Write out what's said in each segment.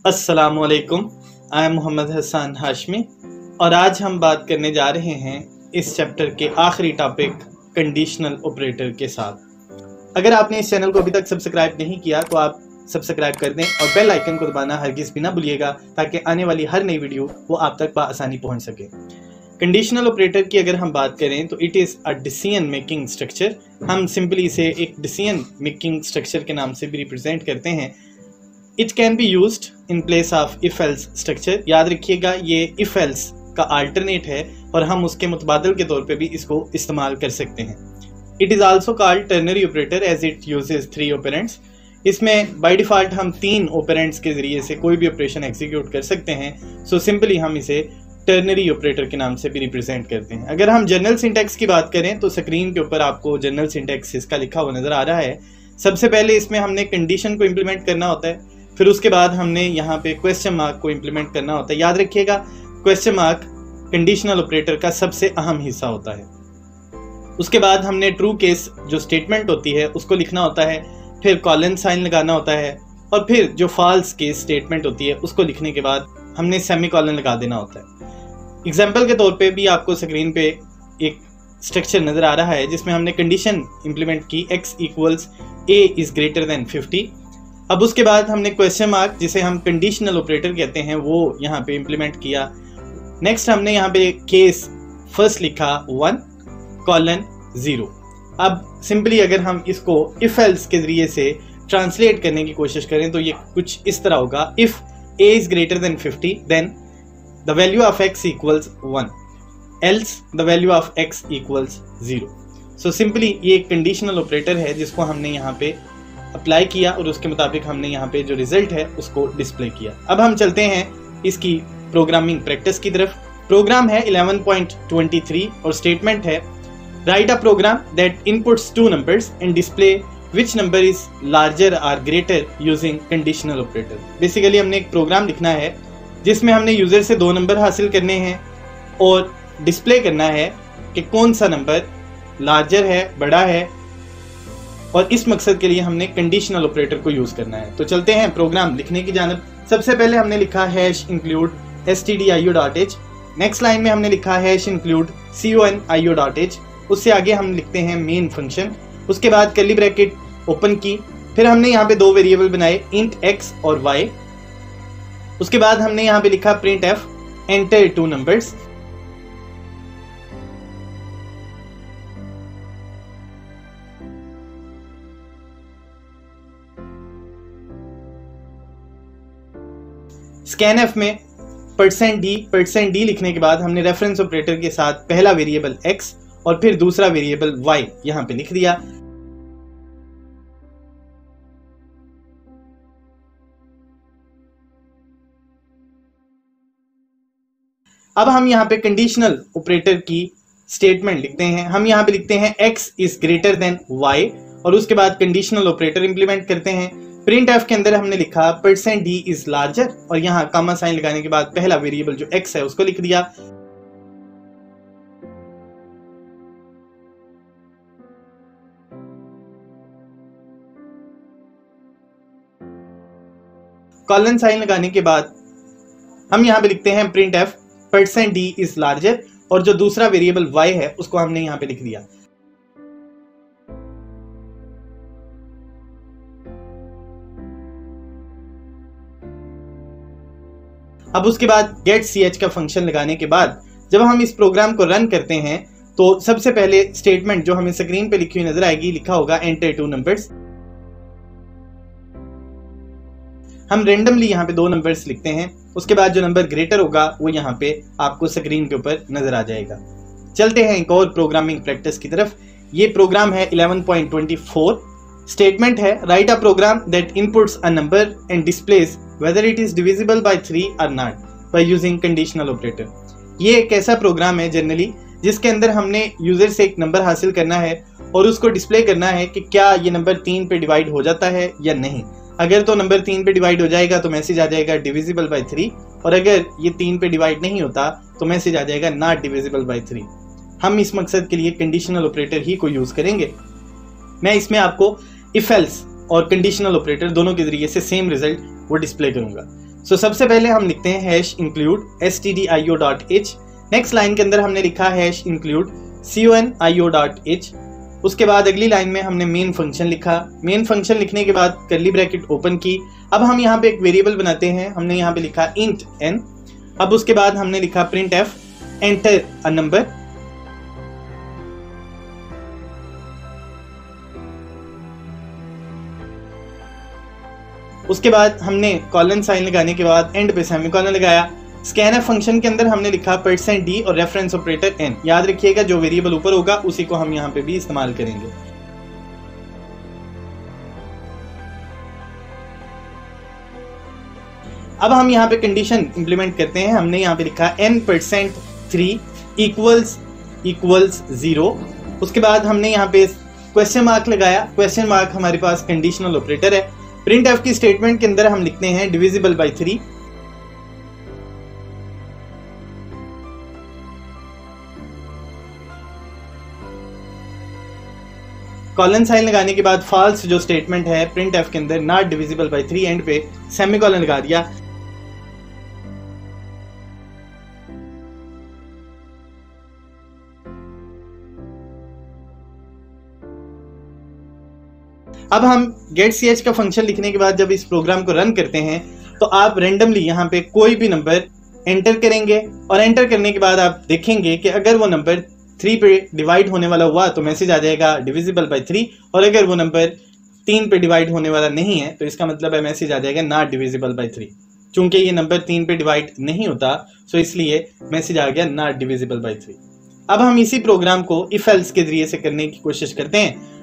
अस्सलामुअलैकुम, I am Mohammad Hasan Hashmi और आज हम बात करने जा रहे हैं इस चैप्टर के आखिरी टॉपिक कंडीशनल ऑपरेटर के साथ। अगर आपने इस चैनल को अभी तक सब्सक्राइब नहीं किया तो आप सब्सक्राइब कर दें और बेल आइकन को दबाना हरगिज़ भी ना भूलिएगा ताकि आने वाली हर नई वीडियो वो आप तक बआसानी पहुंच सके। कंडीशनल ऑपरेटर की अगर हम बात करें तो it is a decision making structure. हम सिंपली इसे एक डिसीजन मेकिंग स्ट्रक्चर के नाम से भी रिप्रेजेंट करते हैं। It can be used in place of if else structure. याद रखिएगा ये इफ एल्स का अल्टरनेट है और हम उसके मुतबादल के तौर पे भी इसको इस्तेमाल कर सकते हैं। It is also called ternary operator as it uses 3 operands. इसमें बाय डिफ़ॉल्ट हम 3 ऑपरेंट्स के ज़रिए से कोई भी ऑपरेशन एग्जीक्यूट कर सकते हैं। सो सिंपली हम इसे टर्नरी ऑपरेटर के नाम से भी रिप्रेजेंट करते हैं। अगर हम जनरल सिंटैक्स की बात करें तो स्क्रीन के ऊपर आपको जनरल सिंटैक्स इसका लिखा हुआ नज़र आ रहा है। सबसे पहले इसमें हमने कंडीशन को इम्प्लीमेंट करना होता है, फिर उसके बाद हमने यहाँ पे क्वेश्चन मार्क को इम्प्लीमेंट करना होता है। याद रखिएगा क्वेश्चन मार्क कंडीशनल ऑपरेटर का सबसे अहम हिस्सा होता है। उसके बाद हमने ट्रू केस जो स्टेटमेंट होती है उसको लिखना होता है, फिर कॉलन साइन लगाना होता है और फिर जो फॉल्स केस स्टेटमेंट होती है उसको लिखने के बाद हमने सेमी कॉलन लगा देना होता है। एग्जाम्पल के तौर पे भी आपको स्क्रीन पे एक स्ट्रक्चर नज़र आ रहा है जिसमें हमने कंडीशन इम्प्लीमेंट की x equals a is greater than 50। अब उसके बाद हमने क्वेश्चन मार्क जिसे हम कंडीशनल ऑपरेटर कहते हैं वो यहाँ पे इम्प्लीमेंट किया। नेक्स्ट हमने यहाँ पे केस फर्स्ट लिखा 1 कॉलन 0। अब सिंपली अगर हम इसको इफ एल्स के ज़रिए से ट्रांसलेट करने की कोशिश करें तो ये कुछ इस तरह होगा। If a is greater than 50 then the value of x equals 1 else the value of x equals 0। So simply ये एक कंडीशनल ऑपरेटर है जिसको हमने यहाँ पे अप्लाई किया और उसके मुताबिक हमने यहाँ पे जो रिजल्ट है उसको डिस्प्ले किया। अब हम चलते हैं इसकी प्रोग्रामिंग प्रैक्टिस की तरफ। प्रोग्राम है 11.23 और स्टेटमेंट है write a program that inputs 2 numbers and display which number is larger और greater using conditional operator. Basically हमने एक प्रोग्राम लिखना है जिसमें हमने यूजर से 2 नंबर हासिल करने हैं और डिस्प्ले करना है कि कौन सा नंबर लार्जर है, बड़ा है, और इस मकसद के लिए हमने कंडीशनल ऑपरेटर को यूज करना है। तो चलते हैं प्रोग्राम लिखने की जानब। सबसे पहले हमने लिखा hash include stdio.h। Next line में हमने लिखा हैश इंक्लूड conio.h। उससे आगे हम लिखते हैं मेन फंक्शन। उसके बाद कर्ली ब्रैकेट ओपन की, फिर हमने यहाँ पे 2 वेरिएबल बनाए इंट x और y। उसके बाद हमने यहाँ पे लिखा print F enter 2 numbers. Scanf में %d लिखने के बाद हमने रेफरेंस ऑपरेटर के साथ पहला वेरिएबल x और फिर दूसरा वेरिएबल y यहां पे लिख दिया। अब हम यहां पे कंडीशनल ऑपरेटर की स्टेटमेंट लिखते हैं। हम यहां पे लिखते हैं x is greater than y और उसके बाद कंडीशनल ऑपरेटर इंप्लीमेंट करते हैं। प्रिंट एफ के अंदर हमने लिखा %d इज लार्जर और यहाँ कामा साइन लगाने के बाद पहला वेरिएबल जो x है उसको लिख दिया। कॉलन साइन लगाने के बाद हम यहाँ पे लिखते हैं print F %d is larger और जो दूसरा वेरिएबल y है उसको हमने यहाँ पे लिख दिया। अब उसके बाद गेट ch का फंक्शन लगाने के बाद जब हम इस प्रोग्राम को रन करते हैं तो सबसे पहले स्टेटमेंट जो हमें स्क्रीन पे लिखी हुई नजर आएगी, लिखा होगा एंटर 2 नंबर्स। हम रेंडमली यहाँ पे 2 नंबर्स लिखते हैं। उसके बाद जो नंबर ग्रेटर होगा वो यहाँ पे आपको स्क्रीन के ऊपर नजर आ जाएगा। चलते हैं एक और प्रोग्रामिंग प्रैक्टिस की तरफ। ये प्रोग्राम है 11.24। स्टेटमेंट है write a program that inputs a number and displays whether it is divisible by 3 or not by using conditional operator। ये एक ऐसा प्रोग्राम है जनरली जिसके अंदर हमने यूजर से एक नंबर हासिल करना है और उसको डिस्प्ले करना है कि क्या ये नंबर 3 पे डिवाइड हो जाता है या नहीं। अगर तो नंबर 3 पे डिवाइड हो जाएगा तो मैसेज आ जाएगा डिविजिबल बाय 3 और अगर ये 3 पे डिवाइड नहीं होता तो मैसेज आ जाएगा नॉट डिविजिबल बाय 3। हम इस मकसद के लिए कंडीशनल ऑपरेटर ही को यूज करेंगे। मैं इसमें आपको इफ एल्स और कंडीशनल ऑपरेटर दोनों के जरिए से सेम रिजल्ट वो डिस्प्ले करूंगा। सबसे पहले हम लिखते हैं hash include stdio.h। Next line के अंदर हमने लिखा हैश इंक्लूड conio.h। उसके बाद अगली लाइन में हमने मेन फंक्शन लिखा। मेन फंक्शन लिखने के बाद कर्ली ब्रैकेट ओपन की। अब हम यहाँ पे एक वेरिएबल बनाते हैं। हमने यहाँ पे लिखा इंट n। अब उसके बाद हमने लिखा print F enter a number. उसके बाद हमने कॉलन साइन लगाने के बाद एंड पे सेमीकोलन लगाया। स्कैनफ फंक्शन के अंदर हमने लिखा %d और रेफरेंस ऑपरेटर n। याद रखिएगा जो वेरिएबल ऊपर होगा उसी को हम यहाँ पे भी इस्तेमाल करेंगे। अब हम यहाँ पे कंडीशन इंप्लीमेंट करते हैं। हमने यहाँ पे लिखा n%3 = 0। उसके बाद हमने यहाँ पे क्वेश्चन मार्क लगाया। क्वेश्चन मार्क हमारे पास कंडीशनल ऑपरेटर है। प्रिंट एफ की स्टेटमेंट के अंदर हम लिखते हैं डिविजिबल बाय 3। कॉलन साइन लगाने के बाद फॉल्स जो स्टेटमेंट है प्रिंट एफ के अंदर नॉट डिविजिबल बाय 3 एंड पे सेमीकोलन लगा दिया। अब हम गेट ch का फंक्शन लिखने के बाद जब इस प्रोग्राम को रन करते हैं तो आप रेंडमली यहाँ पे कोई भी नंबर एंटर करेंगे और एंटर करने के बाद आप देखेंगे कि अगर वो नंबर 3 पे डिवाइड होने वाला हुआ तो मैसेज आ जाएगा डिविजिबल बाय 3, और अगर वो नंबर 3 पे डिवाइड होने वाला नहीं है तो इसका मतलब है मैसेज आ जाएगा नॉट डिविजिबल बाय 3। चूंकि ये नंबर 3 पे डिवाइड नहीं होता सो इसलिए मैसेज आ गया नॉट डिविजिबल बाय 3। अब हम इसी प्रोग्राम को इफ एल्स के जरिए से करने की कोशिश करते हैं।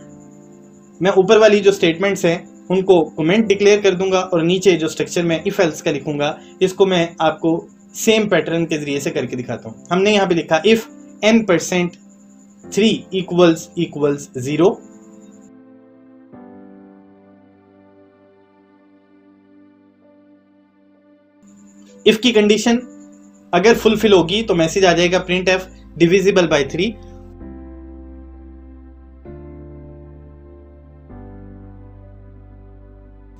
मैं ऊपर वाली जो स्टेटमेंट्स हैं उनको कमेंट डिक्लेयर कर दूंगा और नीचे जो स्ट्रक्चर में इफ एल्स का लिखूंगा इसको मैं आपको सेम पैटर्न के जरिए से करके दिखाता हूं। हमने यहाँ पे लिखा इफ n%3 = 0। इफ की कंडीशन अगर फुलफिल होगी तो मैसेज आ जाएगा प्रिंट एफ डिविजिबल बाय 3।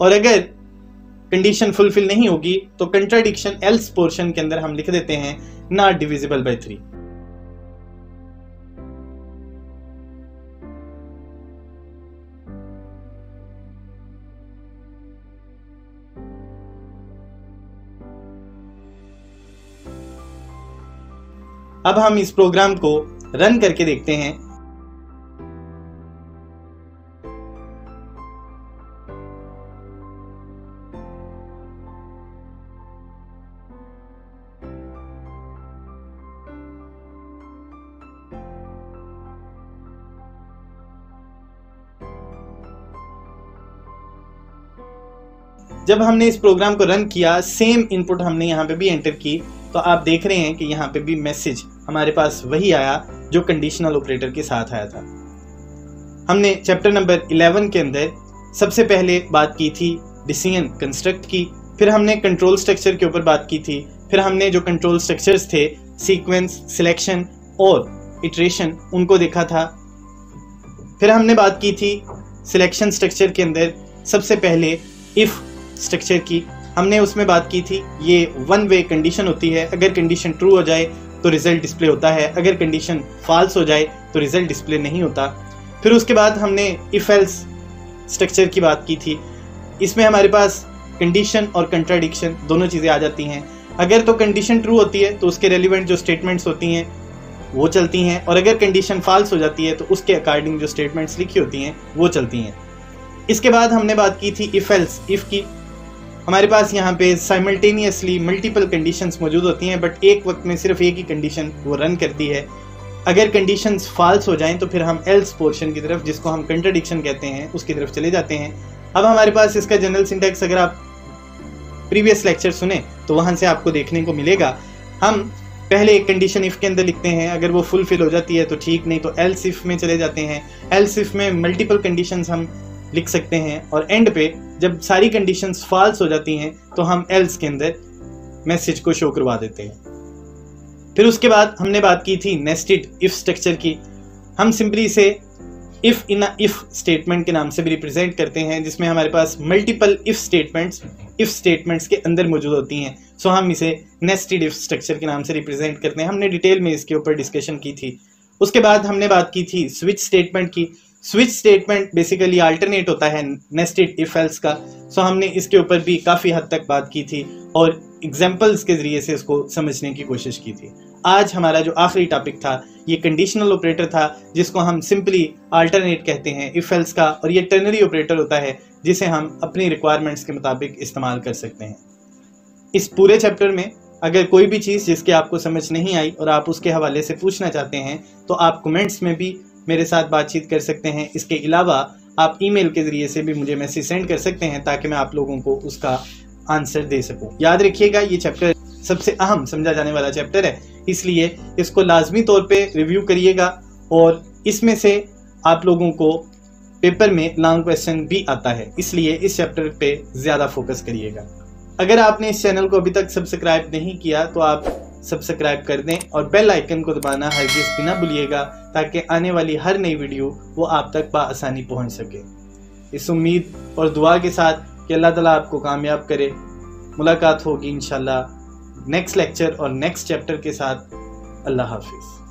और अगर कंडीशन फुलफिल नहीं होगी तो कंट्राडिक्शन एल्स पोर्शन के अंदर हम लिख देते हैं नॉट डिविजिबल बाय 3। अब हम इस प्रोग्राम को रन करके देखते हैं। जब हमने इस प्रोग्राम को रन किया सेम इनपुट हमने यहाँ पे भी एंटर की तो आप देख रहे हैं कि यहाँ पे भी मैसेज हमारे पास वही आया जो कंडीशनल ऑपरेटर के साथ आया था। हमने चैप्टर नंबर 11 के अंदर सबसे पहले बात की थी डिसीजन कंस्ट्रक्ट की, फिर हमने कंट्रोल स्ट्रक्चर के ऊपर बात की थी, फिर हमने जो कंट्रोल स्ट्रक्चर्स थे सीक्वेंस, सिलेक्शन और इटरेशन उनको देखा था। फिर हमने बात की थी सिलेक्शन स्ट्रक्चर के अंदर सबसे पहले इफ स्ट्रक्चर की, हमने उसमें बात की थी ये वन वे कंडीशन होती है। अगर कंडीशन ट्रू हो जाए तो रिजल्ट डिस्प्ले होता है, अगर कंडीशन फॉल्स हो जाए तो रिजल्ट डिस्प्ले नहीं होता। फिर उसके बाद हमने इफ एल्स स्ट्रक्चर की बात की थी। इसमें हमारे पास कंडीशन और कंट्राडिक्शन दोनों चीज़ें आ जाती हैं। अगर तो कंडीशन ट्रू होती है तो उसके रेलिवेंट जो स्टेटमेंट्स होती हैं वो चलती हैं, और अगर कंडीशन फॉल्स हो जाती है तो उसके अकॉर्डिंग जो स्टेटमेंट्स लिखी होती हैं वो चलती हैं। इसके बाद हमने बात की थी इफ एल्स इफ की। हमारे पास यहाँ पे साइमल्टेनियसली मल्टीपल कंडीशंस मौजूद होती हैं बट एक वक्त में सिर्फ एक ही कंडीशन वो रन करती है। अगर कंडीशंस फॉल्स हो जाएं तो फिर हम एल्स पोर्शन की तरफ, जिसको हम कंट्राडिक्शन कहते हैं, उसकी तरफ चले जाते हैं। अब हमारे पास इसका जनरल सिंटैक्स अगर आप प्रीवियस लेक्चर सुने तो वहाँ से आपको देखने को मिलेगा। हम पहले एक कंडीशन इफ के अंदर लिखते हैं, अगर वो फुलफिल हो जाती है तो ठीक, नहीं तो एल्स इफ में चले जाते हैं। एल्स इफ में मल्टीपल कंडीशंस हम लिख सकते हैं और एंड पे जब सारी कंडीशंस फॉल्स हो जाती हैं तो हम एल्स के अंदर मैसेज को शो करवा देते हैं। फिर उसके बाद हमने बात की थी नेस्टेड इफ स्ट्रक्चर की। हम सिंपली से इफ़ इन इफ़ स्टेटमेंट के नाम से भी रिप्रेजेंट करते हैं, जिसमें हमारे पास मल्टीपल इफ़ स्टेटमेंट्स के अंदर मौजूद होती हैं। सो हम इसे नेस्टेड इफ़ स्ट्रक्चर के नाम से रिप्रेजेंट करते हैं। हमने डिटेल में इसके ऊपर डिस्कशन की थी। उसके बाद हमने बात की थी स्विच स्टेटमेंट की। स्विच स्टेटमेंट बेसिकली अल्टरनेट होता है नेस्टेड इफ एल्स का। सो हमने इसके ऊपर भी काफ़ी हद तक बात की थी और एग्जाम्पल्स के ज़रिए से इसको समझने की कोशिश की थी। आज हमारा जो आखिरी टॉपिक था ये कंडीशनल ऑपरेटर था, जिसको हम सिंपली अल्टरनेट कहते हैं इफ एल्स का, और ये टर्नरी ऑपरेटर होता है जिसे हम अपनी रिक्वायरमेंट्स के मुताबिक इस्तेमाल कर सकते हैं। इस पूरे चैप्टर में अगर कोई भी चीज़ जिसकी आपको समझ नहीं आई और आप उसके हवाले से पूछना चाहते हैं तो आप कमेंट्स में भी मेरे साथ बातचीत कर सकते हैं। इसके अलावा आप ईमेल के ज़रिए से भी मुझे मैसेज सेंड कर सकते हैं ताकि मैं आप लोगों को उसका आंसर दे सकूं। याद रखिएगा ये चैप्टर सबसे अहम समझा जाने वाला चैप्टर है, इसलिए इसको लाजमी तौर पे रिव्यू करिएगा और इसमें से आप लोगों को पेपर में लॉन्ग क्वेश्चन भी आता है, इसलिए इस चैप्टर पे ज़्यादा फोकस करिएगा। अगर आपने इस चैनल को अभी तक सब्सक्राइब नहीं किया तो आप सब्सक्राइब कर दें और बेल आइकन को दबाना हरगिज़ भी ना भूलिएगा ताकि आने वाली हर नई वीडियो वो आप तक बआसानी पहुंच सके। इस उम्मीद और दुआ के साथ कि अल्लाह ताला आपको कामयाब करे। मुलाकात होगी इंशाल्लाह नेक्स्ट लेक्चर और नेक्स्ट चैप्टर के साथ। अल्लाह हाफिज़।